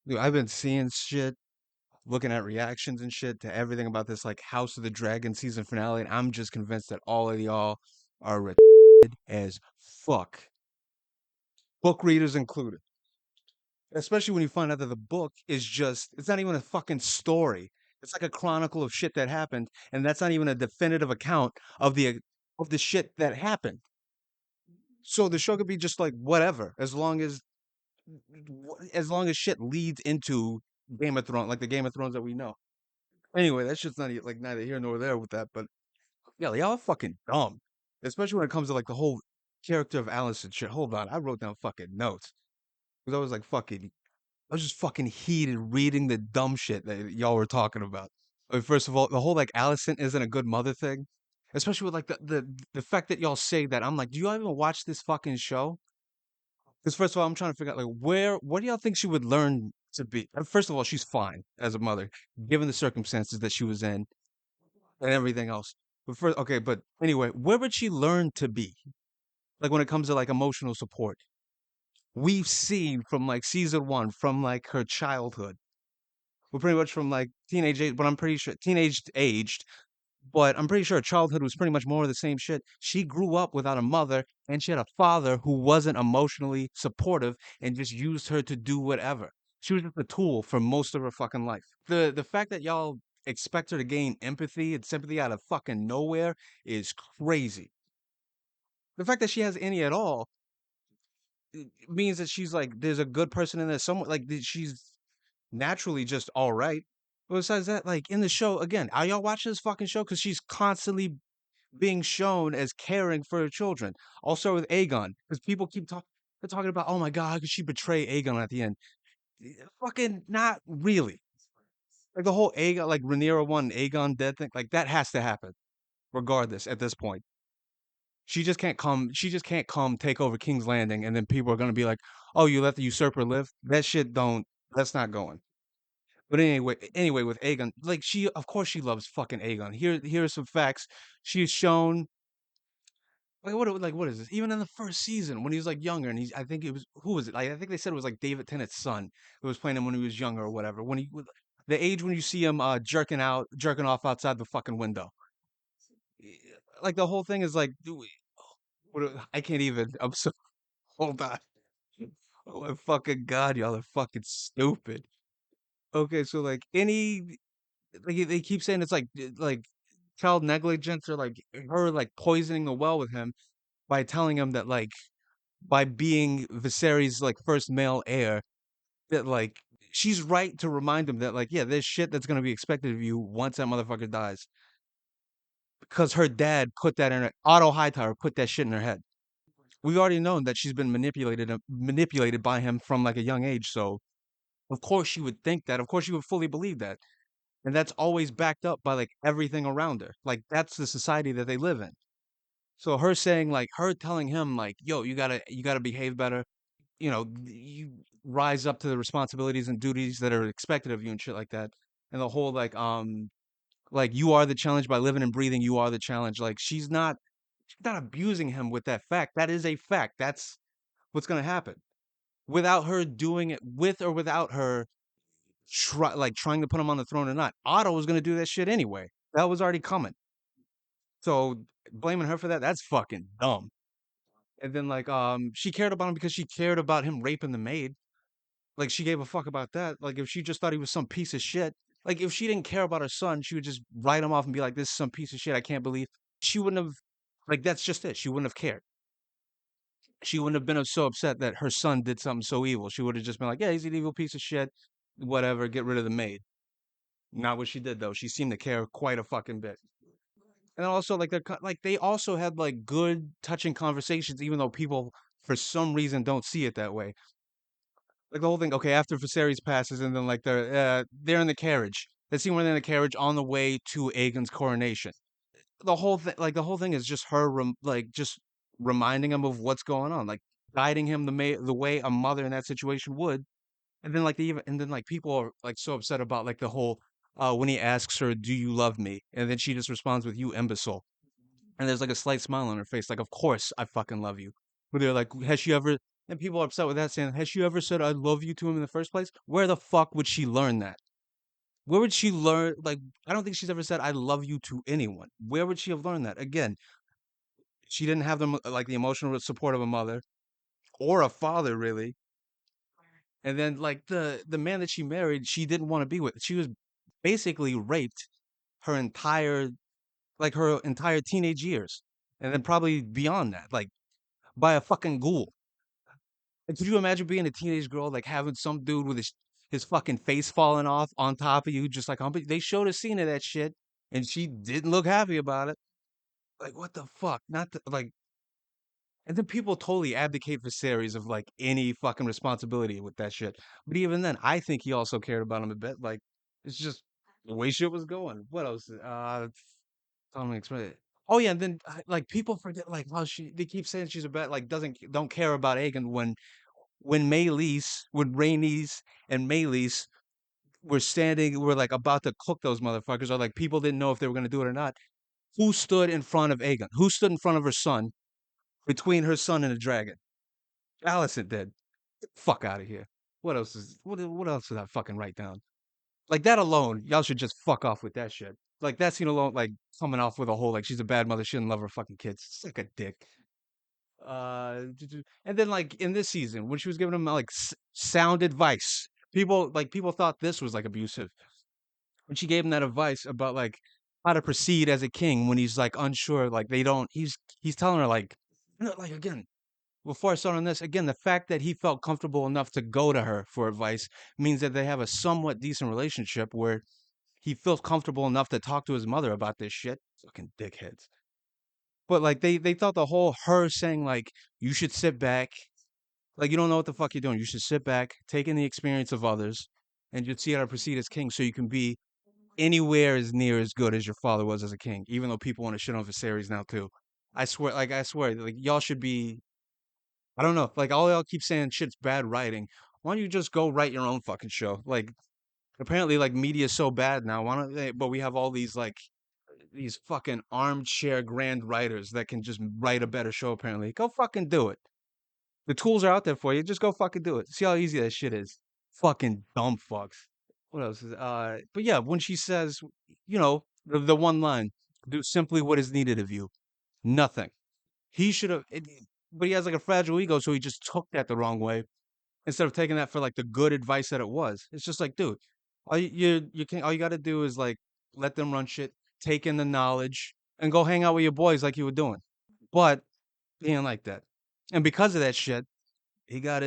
Dude, I've been seeing shit, looking at reactions and shit to everything about this like House of the Dragon season finale, and I'm just convinced that all of y'all are as fuck. Book readers included. Especially when you find out that the book is just it's not even a fucking story. It's like a chronicle of shit that happened, and that's not even a definitive account of the shit that happened. So the show could be just like whatever, as long as shit leads into Game of Thrones, like the Game of Thrones that we know. Anyway, that's just not like neither here nor there with that. But yeah, like, y'all are fucking dumb, especially when it comes to like the whole character of Alicent shit. Hold on, I wrote down fucking notes because I was like fucking, I was just fucking heated reading the dumb shit that y'all were talking about. Like, first of all, the whole like Alicent isn't a good mother thing, especially with like the fact that y'all say that. I'm like, do y'all even watch this fucking show? Because first of all, I'm trying to figure out like what do y'all think she would learn to be? First of all, she's fine as a mother, given the circumstances that she was in and everything else. But first, okay, but anyway, where would she learn to be? Like when it comes to like emotional support, we've seen from like season one, from like her childhood, well, pretty much from like teenage age, but I'm pretty sure teenage aged, but I'm pretty sure her childhood was pretty much more of the same shit. She grew up without a mother, and she had a father who wasn't emotionally supportive and just used her to do whatever. She was just a tool for most of her fucking life. The fact that y'all expect her to gain empathy and sympathy out of fucking nowhere is crazy. The fact that she has any at all means that she's like there's a good person in there somewhere. Like she's naturally just all right. But besides that, like in the show, again, are y'all watching this fucking show? Because she's constantly being shown as caring for her children. Also with Aegon, because people keep talking. They're talking about, oh my god, how could she betray Aegon at the end? Fucking not really. Like the whole Aegon, like Rhaenyra one Aegon dead thing, like that has to happen regardless. At this point, she just can't come. She just can't come take over King's Landing, and then people are gonna be like, oh, you let the usurper live. That shit don't. That's not going. But anyway, with Aegon, like she, of course, she loves fucking Aegon. Here are some facts. She's shown like what is this? Even in the first season when he was like younger, and I think it was who was it? Like I think they said it was like David Tennant's son who was playing him when he was younger or whatever. The age when you see him jerking off outside the fucking window. Like the whole thing is like, dude, I can't even. I'm so hold on. Oh my fucking god, y'all are fucking stupid. Okay, so like they keep saying it's like child negligence or like her like poisoning the well with him by telling him that like by being Viserys' like first male heir that like she's right to remind him that like yeah there's shit that's gonna be expected of you once that motherfucker dies because her dad put that in her Otto Hightower put that shit in her head. We've already known that she's been manipulated by him from like a young age, so of course she would think that, of course she would fully believe that. And that's always backed up by like everything around her. Like that's the society that they live in. So her saying like her telling him like, "Yo, you gotta behave better. You rise up to the responsibilities and duties that are expected of you and shit like that." And the whole like you are the challenge by living and breathing. You are the challenge. Like she's not abusing him with that fact. That is a fact. That's what's gonna happen without her doing it with or without her trying to put him on the throne or not. Otto was gonna do that shit anyway. That was already coming. So blaming her for that, that's fucking dumb. And then she cared about him because she cared about him raping the maid. Like she gave a fuck about that. Like if she just thought he was some piece of shit, like if she didn't care about her son, she would just write him off and be like, "This is some piece of shit. I can't believe." She wouldn't have. Like that's just it. She wouldn't have cared. She wouldn't have been so upset that her son did something so evil. She would have just been like, "Yeah, he's an evil piece of shit. Whatever. Get rid of the maid." Not what she did though. She seemed to care quite a fucking bit. And also like like they also had like good touching conversations, even though people for some reason don't see it that way. Like the whole thing. Okay, after Viserys passes, and then like they're in the carriage. They scene where they're in the carriage on the way to Aegon's coronation. The whole thing is just her like just reminding him of what's going on, like guiding him the way a mother in that situation would. And then like people are like so upset about like the whole when he asks her, "Do you love me?" and then she just responds with, "You imbecile." And there's like a slight smile on her face, like, "Of course I fucking love you." But they're like, "Has she ever?" And people are upset with that, saying, "Has she ever said I love you to him in the first place?" Where the fuck would she learn that? Where would she learn? Like, I don't think she's ever said I love you to anyone. Where would she have learned that? Again, she didn't have like the emotional support of a mother or a father, really. And then like the man that she married, she didn't want to be with. She was basically raped her entire her entire teenage years, and then probably beyond that, like by a fucking ghoul. Like, could you imagine being a teenage girl, like having some dude with his fucking face falling off on top of you, just like humping? They showed a scene of that shit, and she didn't look happy about it. Like, what the fuck? Not the, like, and then people totally abdicate for Viserys of like any fucking responsibility with that shit. But even then, I think he also cared about him a bit. Like, it's just the way shit was going. What else? Tell me, explain it. Oh yeah, and then like people forget like how they keep saying she's a bad like don't care about Aegon when Rhaenys and Meleys were like about to cook those motherfuckers, or like people didn't know if they were gonna do it or not. Who stood in front of Aegon? Who stood in front of her son, between her son and the dragon? Alicent did. Get the fuck out of here. What else did I fucking write down? Like that alone, y'all should just fuck off with that shit. Like that scene alone, like coming off with a whole like she's a bad mother, she didn't love her fucking kids. Suck a dick. And then like in this season, when she was giving him like sound advice, people thought this was like abusive. When she gave him that advice about like how to proceed as a king when he's like unsure, like they don't. He's telling her like, like again, before I start on this, again, the fact that he felt comfortable enough to go to her for advice means that they have a somewhat decent relationship where he feels comfortable enough to talk to his mother about this shit. Fucking dickheads. But like they thought the whole her saying like you should sit back, like you don't know what the fuck you're doing. You should sit back, take in the experience of others, and just see how to proceed as king, so you can be anywhere as near as good as your father was as a king. Even though people want to shit on Viserys now too. I swear, like y'all should be. I don't know, like all y'all keep saying shit's bad writing. Why don't you just go write your own fucking show? Like apparently, like media is so bad now. Why don't they? But we have all these fucking armchair grand writers that can just write a better show. Apparently, go fucking do it. The tools are out there for you. Just go fucking do it. See how easy that shit is. Fucking dumb fucks. What else is but yeah, when she says, the one line, do simply what is needed of you. Nothing. He should have but he has like a fragile ego, so he just took that the wrong way instead of taking that for like the good advice that it was. It's just like, dude, all you gotta do is like let them run shit, take in the knowledge, and go hang out with your boys like you were doing. But he ain't like that. And because of that shit, he got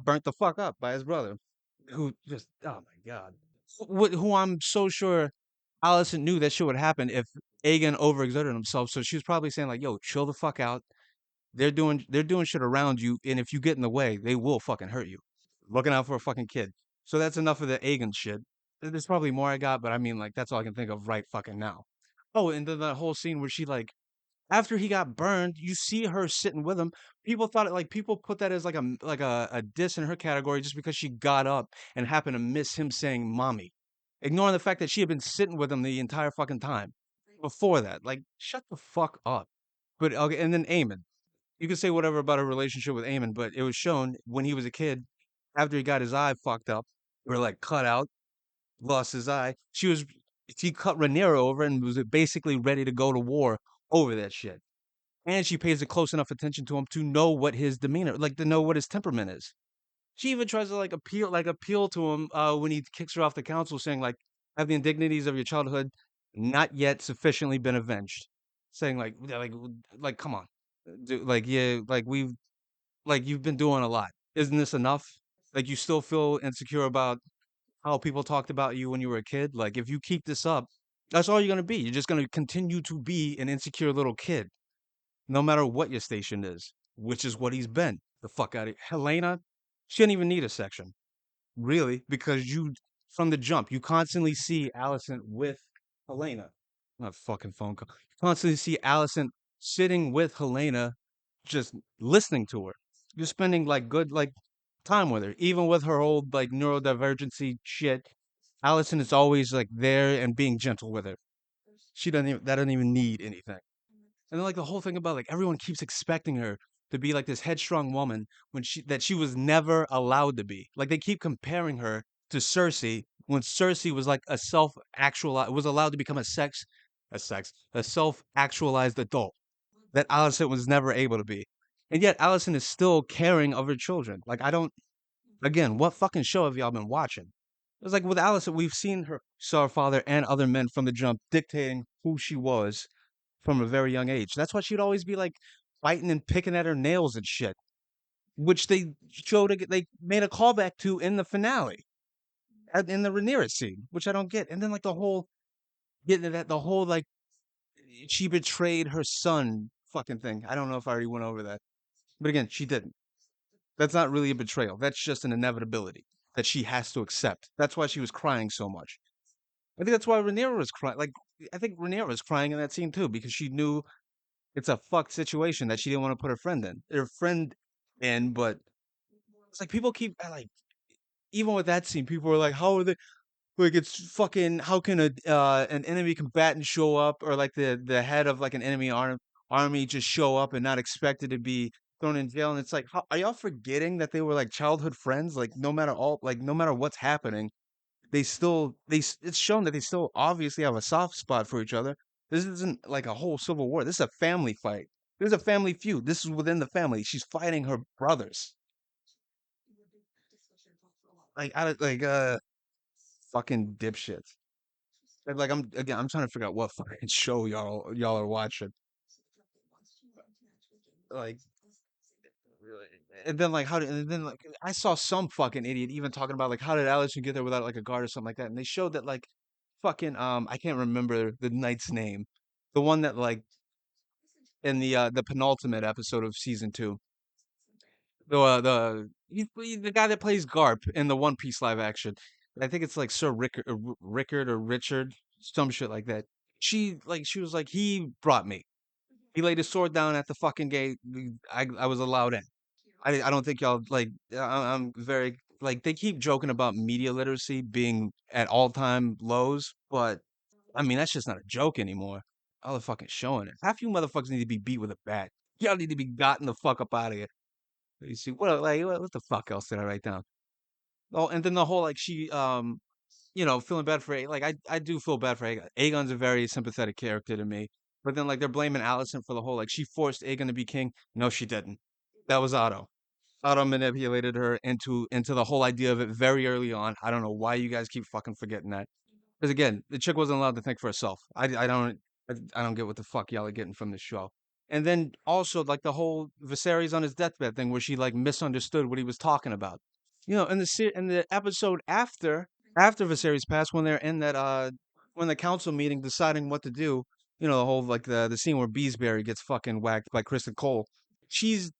burnt the fuck up by his brother, who just oh my god, who I'm so sure Allison knew that shit would happen if Aegon overexerted himself. So she was probably saying like, "Yo, chill the fuck out. They're doing shit around you, and if you get in the way, they will fucking hurt you. Looking out for a fucking kid." So that's enough of the Aegon shit. There's probably more I got, but I mean like that's all I can think of right fucking now. Oh, and then that whole scene where she like after he got burned, you see her sitting with him. People thought it like people put that as like a diss in her category just because she got up and happened to miss him saying mommy. Ignoring the fact that she had been sitting with him the entire fucking time. Before that. Like, shut the fuck up. But okay, and then Aemond. You can say whatever about her relationship with Aemond, but it was shown when he was a kid, after he got his eye fucked up, or like cut out, lost his eye. She cut Rhaenyra over and was basically ready to go to war over that shit. And she pays a close enough attention to him to know what his demeanor, like to know what his temperament is. She even tries to appeal to him when he kicks her off the council, saying like, "Have the indignities of your childhood not yet sufficiently been avenged?" Saying like, yeah, come on, dude, like yeah, like you've been doing a lot. Isn't this enough? Like you still feel insecure about how people talked about you when you were a kid? Like if you keep this up, that's all you're gonna be. You're just gonna continue to be an insecure little kid no matter what your station is, which is what he's been. The fuck out of Helena, she didn't even need a section, really, because from the jump, you constantly see Alicent with Helena. Not fucking phone call. You constantly see Alicent sitting with Helena, just listening to her. You're spending like good like time with her, even with her old like neurodivergency shit. Alicent is always like there and being gentle with her. She doesn't even that doesn't even need anything. And then like the whole thing about like everyone keeps expecting her to be like this headstrong woman when she was never allowed to be. Like they keep comparing her to Cersei when Cersei was like a self-actualized was allowed to become a self-actualized adult that Alicent was never able to be. And yet Alicent is still caring of her children. Like I don't again, what fucking show have y'all been watching? It's like with Alicent, we've seen her saw her father and other men from the jump dictating who she was from a very young age. That's why she'd always be like fighting and picking at her nails and shit, which they they made a callback to in the finale, in the Rhaenyra scene, which I don't get. And then like the whole getting to that, the whole like she betrayed her son fucking thing. I don't know if I already went over that, but again, she didn't. That's not really a betrayal. That's just an inevitability that she has to accept. That's why she was crying so much. I think that's why Rhaenyra was crying. Like I think Rhaenyra was crying in that scene too because she knew it's a fucked situation that she didn't want to put her friend in. But it's like people keep like even with that scene, people were like, "How are they? Like it's fucking. How can an enemy combatant show up or like the head of like an enemy army just show up and not expected to be thrown in jail?" And it's like, are y'all forgetting that they were like childhood friends? Like no matter what's happening, they still it's shown that they still obviously have a soft spot for each other. This isn't like a whole civil war. This is a family fight. There's a family feud. This is within the family. She's fighting her brothers. Like I don't- like fucking dipshits. Like I'm trying to figure out what fucking show y'all are watching. Like really. And then like and then like I saw some fucking idiot even talking about like how did Alicent get there without like a guard or something like that. And they showed that like fucking I can't remember the knight's name. The one that like in the penultimate episode of season 2. The guy that plays Garp in the One Piece live action. I think it's like Sir Rickard or Richard, some shit like that. She was like he brought me. He laid his sword down at the fucking gate. I was allowed in. I don't think y'all like. I'm very like they keep joking about media literacy being at all time lows, but I mean that's just not a joke anymore. All the fucking showing it. Half you motherfuckers need to be beat with a bat. Y'all need to be gotten the fuck up out of here. You see what the fuck else did I write down? Oh, and then the whole like feeling bad for like I do feel bad for Aegon. Aegon's a very sympathetic character to me. But then like they're blaming Alicent for the whole like she forced Aegon to be king. No, she didn't. That was Otto. Otto manipulated her into the whole idea of it very early on. I don't know why you guys keep fucking forgetting that. Because again, the chick wasn't allowed to think for herself. I don't get what the fuck y'all are getting from this show. And then also like the whole Viserys on his deathbed thing where she like misunderstood what he was talking about. In in the episode after Viserys passed when they're in that when the council meeting deciding what to do, the whole like the scene where Beesbury gets fucking whacked by Kristen Cole. She's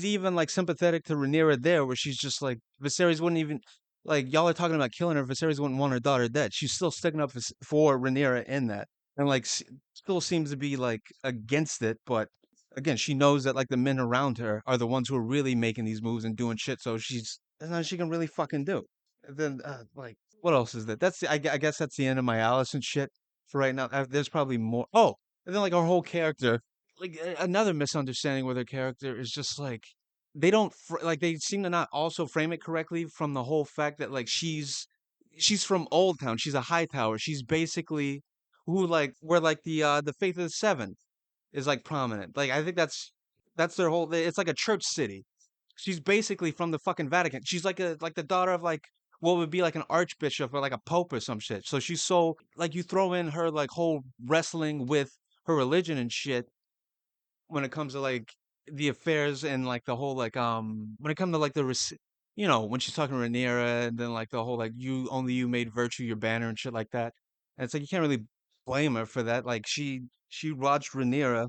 even like sympathetic to Rhaenyra there, where she's just like Viserys wouldn't even like y'all are talking about killing her. Viserys wouldn't want her daughter dead. She's still sticking up for Rhaenyra in that, and like still seems to be like against it. But again, she knows that like the men around her are the ones who are really making these moves and doing shit. So there's nothing she can really fucking do. And then like what else is that? I guess that's the end of my Alicent shit for right now. There's probably more. Oh, and then like our whole character like another misunderstanding with her character is just like they don't like they seem to not also frame it correctly from the whole fact that like she's from Old Town. She's a Hightower. She's basically who like where like the Faith of the Seven is like prominent. Like I think that's their whole. It's like a church city. She's basically from the fucking Vatican. She's like the daughter of like what would be like an archbishop or like a pope or some shit. So she's so like you throw in her like whole wrestling with her religion and shit when it comes to like the affairs and like the whole like when it comes to like when she's talking to Rhaenyra and then like the whole like you made virtue your banner and shit like that. And it's like you can't really blame her for that. Like she watched Rhaenyra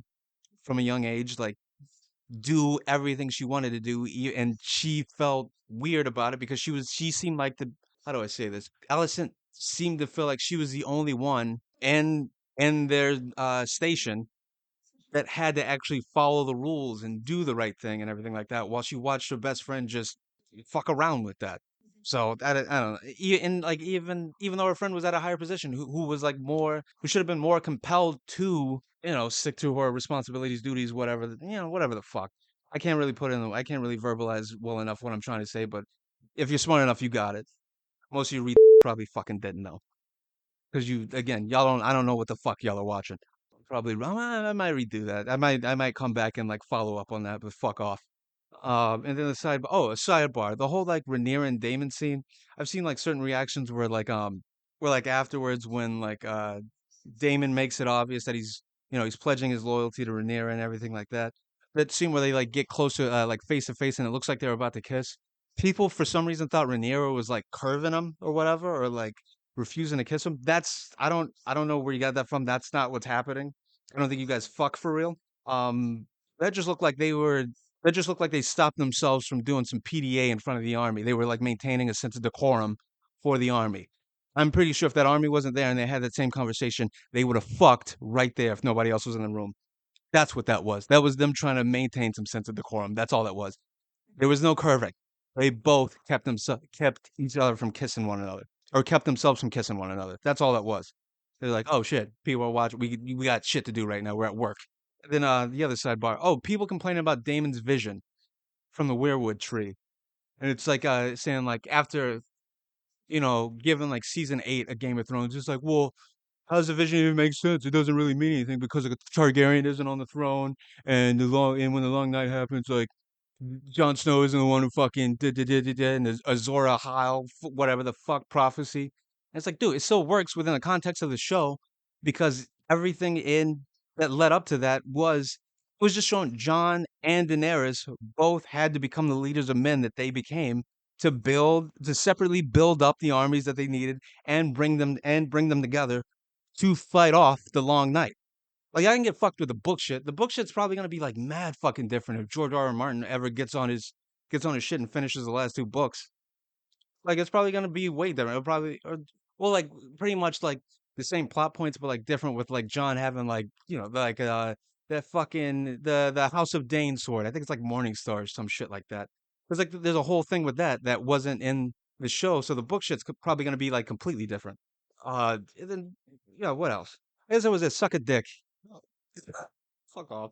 from a young age like do everything she wanted to do and she felt weird about it because she seemed like the how do I say this? Alicent seemed to feel like she was the only one in their station that had to actually follow the rules and do the right thing and everything like that while she watched her best friend just fuck around with that. So I don't know. And like even though her friend was at a higher position, who was like who should have been more compelled to stick to her responsibilities, duties, whatever, whatever the fuck. I can't really I can't really verbalize well enough what I'm trying to say, but if you're smart enough, you got it. Most of you read probably fucking didn't know. Because you, again, y'all don't, I don't know what the fuck y'all are watching. Probably, I might redo that. I might come back and like follow up on that, but fuck off. And then the side, oh, a sidebar. The whole like Rhaenyra and Daemon scene. I've seen like certain reactions where like afterwards when like Daemon makes it obvious that he's pledging his loyalty to Rhaenyra and everything like that. That scene where they like get closer, like face to face, and it looks like they're about to kiss. People for some reason thought Rhaenyra was like curving him or whatever, or like refusing to kiss him. I don't know where you got that from. That's not what's happening. I don't think you guys fuck for real. Um, that just looked like that just looked like they stopped themselves from doing some PDA in front of the army. They were like maintaining a sense of decorum for the army. I'm pretty sure if that army wasn't there and they had that same conversation, they would have fucked right there if nobody else was in the room. That's what that was. That was them trying to maintain some sense of decorum. That's all that was. There was no curving. They both kept each other from kissing one another, or kept themselves from kissing one another. That's all that was. They're like, oh shit, people are watching. We got shit to do right now. We're at work. Then the other sidebar. Oh, people complaining about Damon's vision from the weirwood tree, and it's like saying like after given like season 8 of Game of Thrones, it's like, well, how does the vision even make sense? It doesn't really mean anything because the Targaryen isn't on the throne, and when the long night happens, like Jon Snow isn't the one who fucking did and the Azor Ahai, whatever the fuck prophecy. And it's like, dude, it still works within the context of the show because everything in that led up to that was just showing Jon and Daenerys both had to become the leaders of men that they became to separately build up the armies that they needed and bring them together to fight off the long night. Like I can get fucked with the book shit. The book shit's probably gonna be like mad fucking different if George R. R. Martin ever gets on his shit and finishes the last two books. Like it's probably gonna be way different. It'll probably well like pretty much like the same plot points but like different with like John having like like that fucking the House of Dane sword. I think it's like Morningstar or some shit like that. There's a whole thing with that wasn't in the show, so the book shit's probably gonna be like completely different. And then what else? I guess it was a suck a dick. Fuck off.